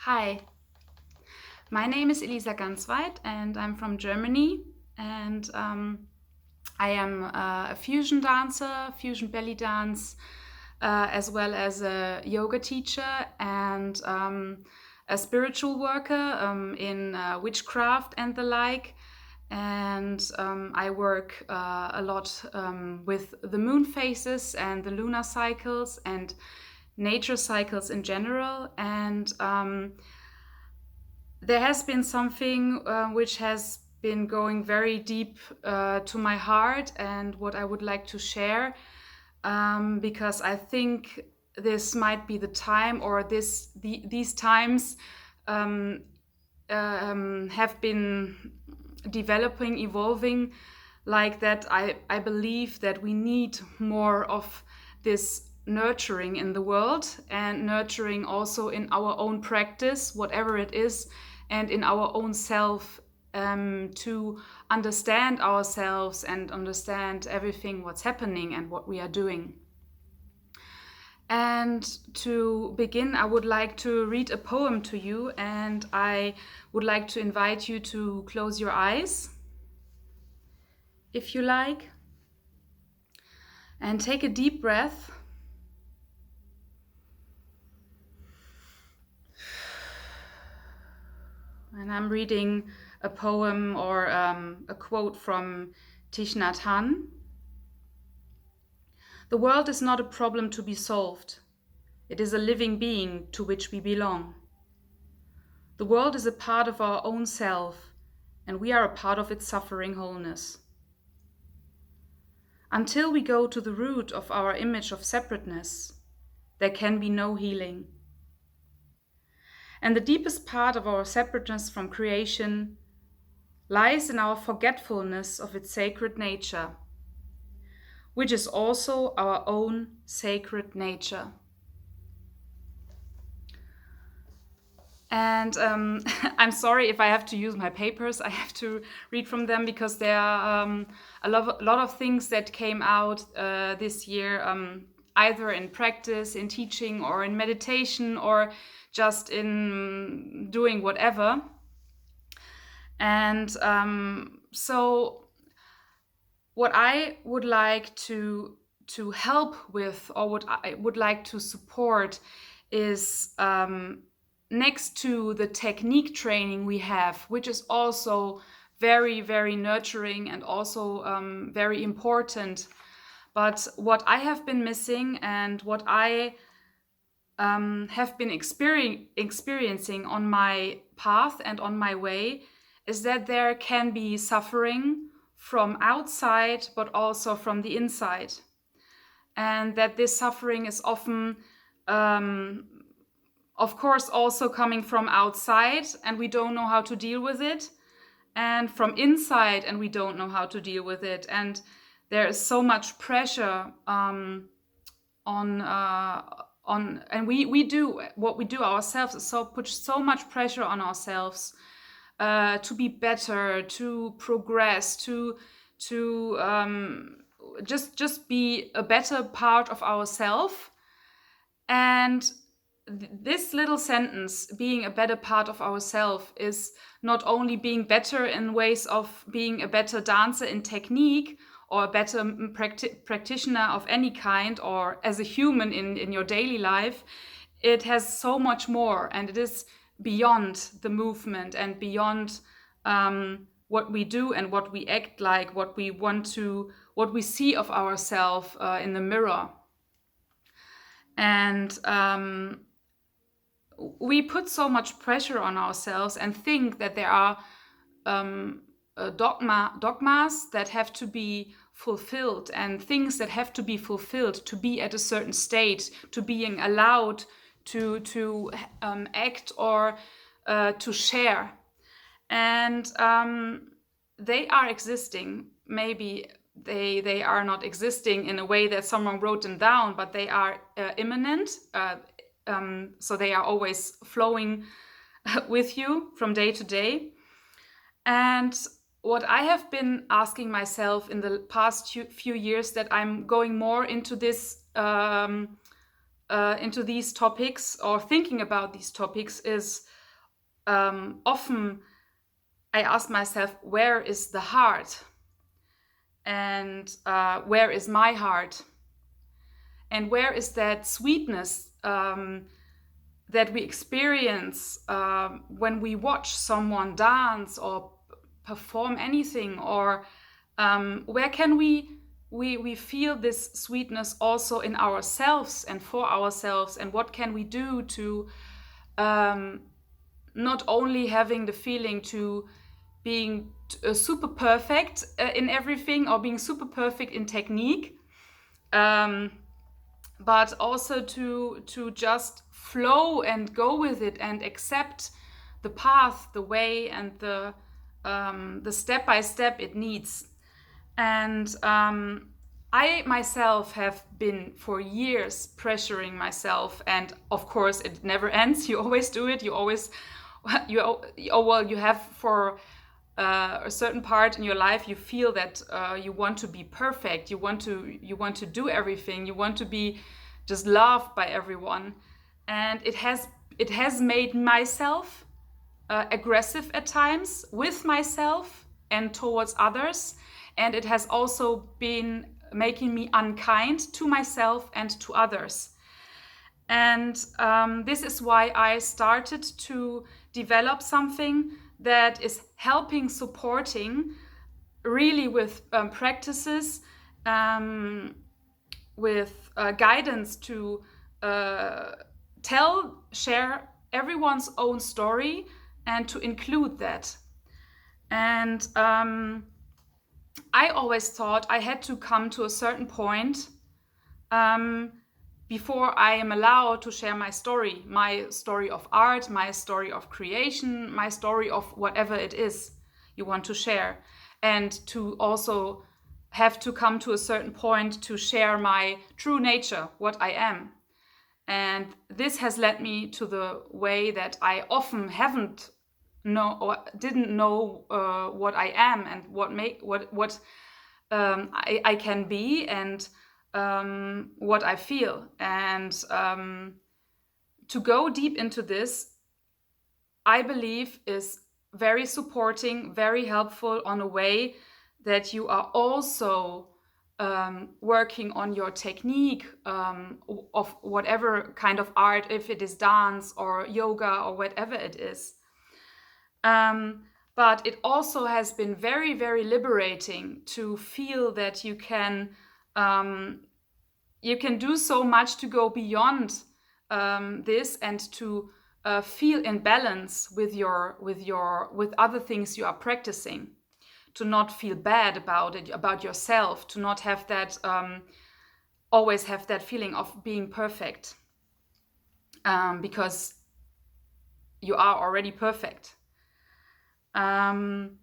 Hi, my name is Elisa Gansweit and I'm from Germany. And I am a fusion dancer, fusion belly dance, as well as a yoga teacher and a spiritual worker in witchcraft and the like. And I work a lot with the moon phases and the lunar cycles and nature cycles in general. And there has been something which has been going very deep to my heart and what I would like to share, because I think this might be the time, or these times have been developing, evolving like that. I believe that we need more of this nurturing in the world, and nurturing also in our own practice, whatever it is, and in our own self, to understand ourselves and understand everything what's happening and what we are doing. And to begin, I would like to read a poem to you, and I would like to invite you to close your eyes, if you like, and take a deep breath. And I'm reading a poem, or a quote from Thich Nhat Hanh. The world is not a problem to be solved. It is a living being to which we belong. The world is a part of our own self, and we are a part of its suffering wholeness. Until we go to the root of our image of separateness, there can be no healing. And the deepest part of our separateness from creation lies in our forgetfulness of its sacred nature, which is also our own sacred nature. And I'm sorry if I have to use my papers. I have to read from them because there are a lot of things that came out this year, either in practice, in teaching, or in meditation, or just in doing whatever. And so what I would like to help with, or what I would like to support, is next to the technique training we have, which is also very, very nurturing and also very important. But what I have been missing, and what I have been experiencing on my path and on my way, is that there can be suffering from outside, but also from the inside. And that this suffering is often, of course, also coming from outside, and we don't know how to deal with it, and from inside, and we don't know how to deal with it. And there is so much pressure on and we do what we do ourselves, is so put so much pressure on ourselves to be better, to progress, to just be a better part of ourselves. And this little sentence, being a better part of ourselves, is not only being better in ways of being a better dancer in technique, or a better practitioner of any kind, or as a human in your daily life. It has so much more, and it is beyond the movement, and beyond what we do and what we act like, what we see of ourselves in the mirror. And we put so much pressure on ourselves and think that there are dogmas that have to be fulfilled, and things that have to be fulfilled to be at a certain state, to being allowed to act, or to share. And they are existing. Maybe they are not existing in a way that someone wrote them down, but they are immanent. So they are always flowing with you from day to day. And what I have been asking myself in the past few years, that I'm going more into this into these topics or thinking about these topics is often I ask myself, where is the heart? And where is my heart? And where is that sweetness that we experience when we watch someone dance or perform anything? Or where can we feel this sweetness also in ourselves and for ourselves? And what can we do to not only having the feeling to being super perfect in everything or being super perfect in technique, but also to just flow and go with it and accept the path, the way, and the step by step it needs. And I myself have been for years pressuring myself, and of course it never ends. You always do it. You always you have for a certain part in your life you feel that you want to be perfect. You want to do everything. You want to be just loved by everyone, and it has made myself aggressive at times with myself and towards others. And it has also been making me unkind to myself and to others. And this is why I started to develop something that is helping, supporting, really with practices, with guidance to share everyone's own story and to include that. And I always thought I had to come to a certain point before I am allowed to share my story of art, my story of creation, my story of whatever it is you want to share. And to also have to come to a certain point to share my true nature, what I am. And this has led me to the way that I often didn't know what I am and what I can be, and what I feel. And to go deep into this, I believe, is very supporting, very helpful on a way that you are also working on your technique of whatever kind of art, if it is dance or yoga or whatever it is. But it also has been very, very liberating to feel that you can do so much to go beyond this, and to feel in balance with other things you are practicing, to not feel bad about it, about yourself, to not have that always have that feeling of being perfect, because you are already perfect. And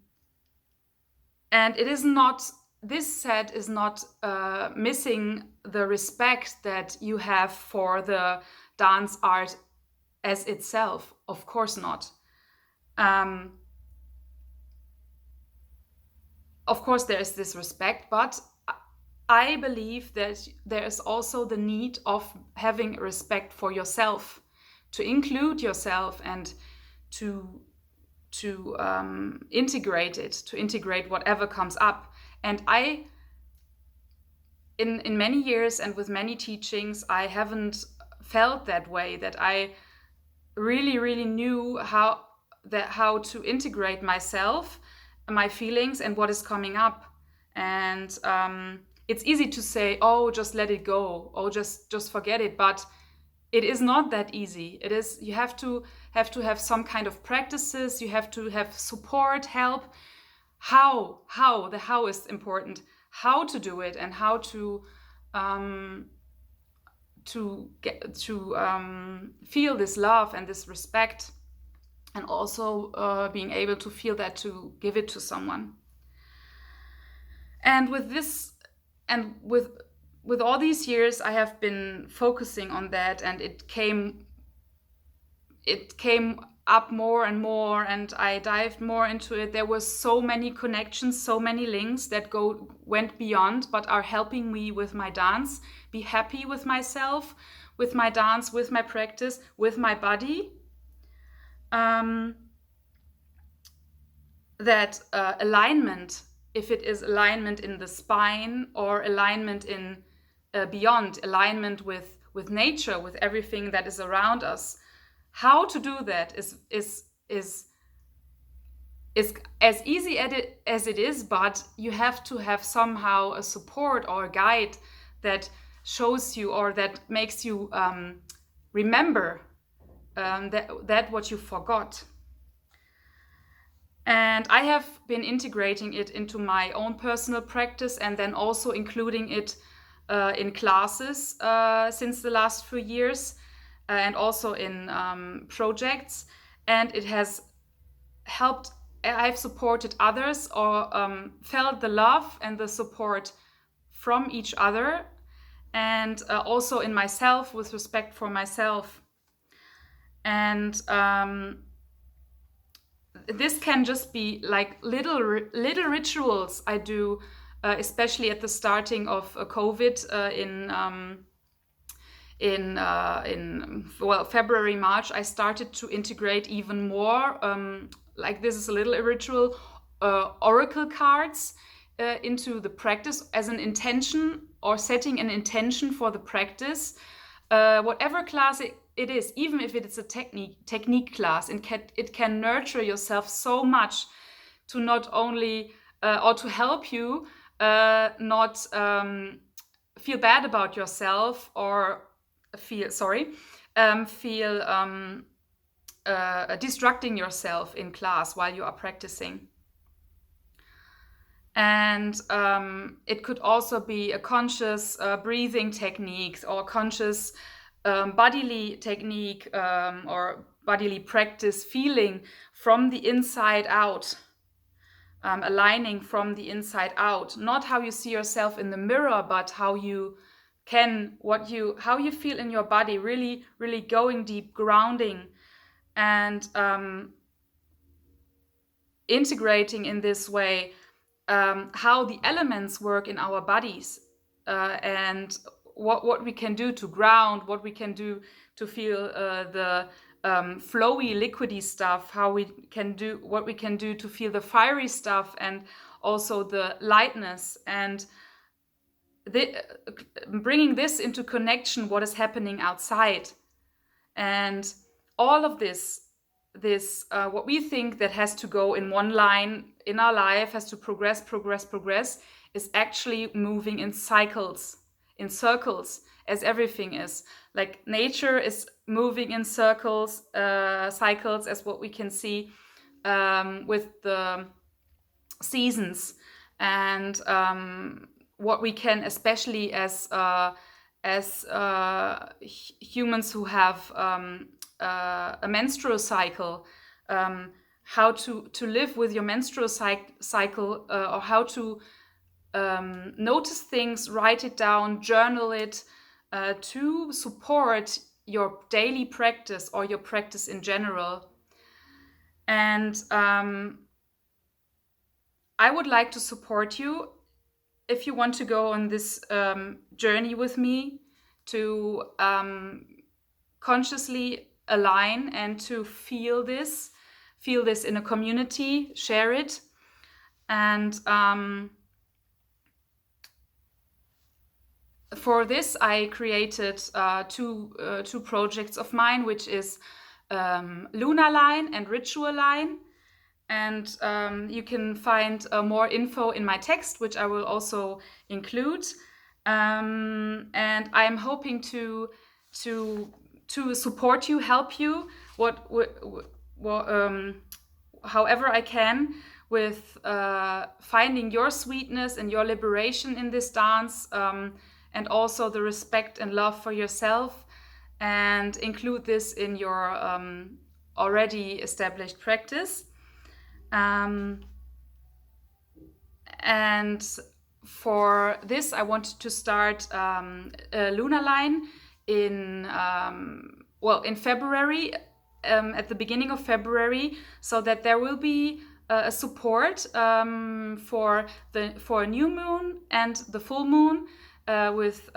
it is not, this set is not missing the respect that you have for the dance art as itself. Of course not. Of course there is this respect, but I believe that there is also the need of having respect for yourself, to include yourself, and to integrate it, to integrate whatever comes up. And in many years and with many teachings, I haven't felt that way, that I really, really knew how to integrate myself, my feelings, and what is coming up. And it's easy to say, oh, just let it go, oh, just forget it. But it is not that easy. It is, you have to have some kind of practices. You have to have support, help. How is important. How to do it, and how to feel this love and this respect, and also being able to feel that, to give it to someone. And with this, and with all these years, I have been focusing on that, and it came up more and more, and I dived more into it. There were so many connections, so many links that went beyond, but are helping me with my dance, be happy with myself, with my dance, with my practice, with my body. That alignment, if it is alignment in the spine or alignment in beyond, alignment with nature, with everything that is around us, how to do that is as easy as it is, but you have to have somehow a support or a guide that shows you or that makes you remember that what you forgot. And I have been integrating it into my own personal practice and then also including it in classes since the last few years and also in projects. And it has helped. I've supported others or felt the love and the support from each other, and also in myself, with respect for myself. And this can just be like little rituals I do, especially at the starting of COVID in February, March. I started to integrate even more. Like this is a little ritual, oracle cards into the practice as an intention, or setting an intention for the practice. Whatever class it is, even if it is a technique class, it can nurture yourself so much to not only or to help you not feel bad about yourself or feel distracting yourself in class while you are practicing. And it could also be a conscious breathing technique or conscious bodily technique or bodily practice, feeling from the inside out, aligning from the inside out. Not how you see yourself in the mirror, but how you how you feel in your body, really, really going deep, grounding, and integrating in this way how the elements work in our bodies, and what we can do to ground, what we can do to feel the flowy, liquidy stuff, what we can do to feel the fiery stuff, and also the lightness, and bringing this into connection, what is happening outside. And all of this what we think that has to go in one line in our life, has to progress, is actually moving in cycles, in circles, as everything is. Like nature is moving in cycles, as what we can see with the seasons, and what we can, especially as humans who have a menstrual cycle, how to live with your menstrual cycle, or how to notice things, write it down, journal it, to support your daily practice or your practice in general. And I would like to support you if you want to go on this journey with me, to consciously align and to feel this in a community, share it. And for this, I created two projects of mine, which is LunAlign and RitualLine. And you can find more info in my text, which I will also include. And I'm hoping to support you, help you, however I can, with finding your sweetness and your liberation in this dance, and also the respect and love for yourself, and include this in your already established practice. And for this, I wanted to start LunAlign in February, at the beginning of February, so that there will be a support for a new moon and the full moon, with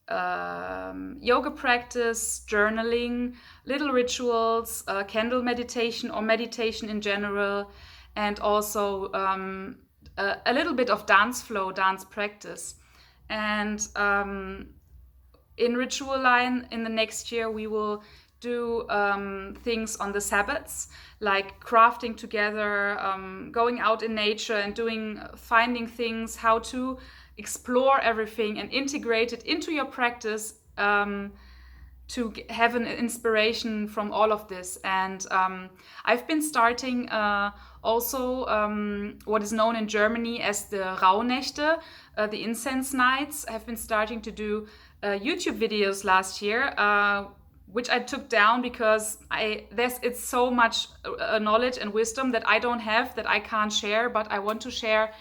yoga practice, journaling, little rituals, candle meditation or meditation in general, and also a little bit of dance flow, dance practice. And in Ritual Line in the next year, we will do things on the Sabbats, like crafting together, going out in nature and finding things, how to explore everything and integrate it into your practice, to have an inspiration from all of this. And I've been starting also what is known in Germany as the Rauhnächte, the incense nights. I've been starting to do YouTube videos last year, which I took down because it's so much knowledge and wisdom that I don't have, that I can't share, but I want to share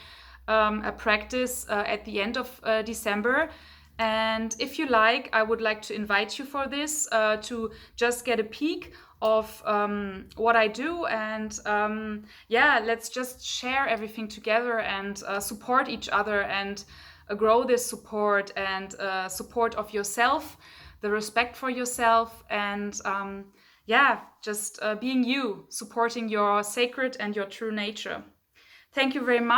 a practice at the end of December. And if you like, I would like to invite you for this, to just get a peek of what I do. And yeah, let's just share everything together and support each other and grow this support and support of yourself, the respect for yourself, and yeah, just being you, supporting your sacred and your true nature. Thank you very much.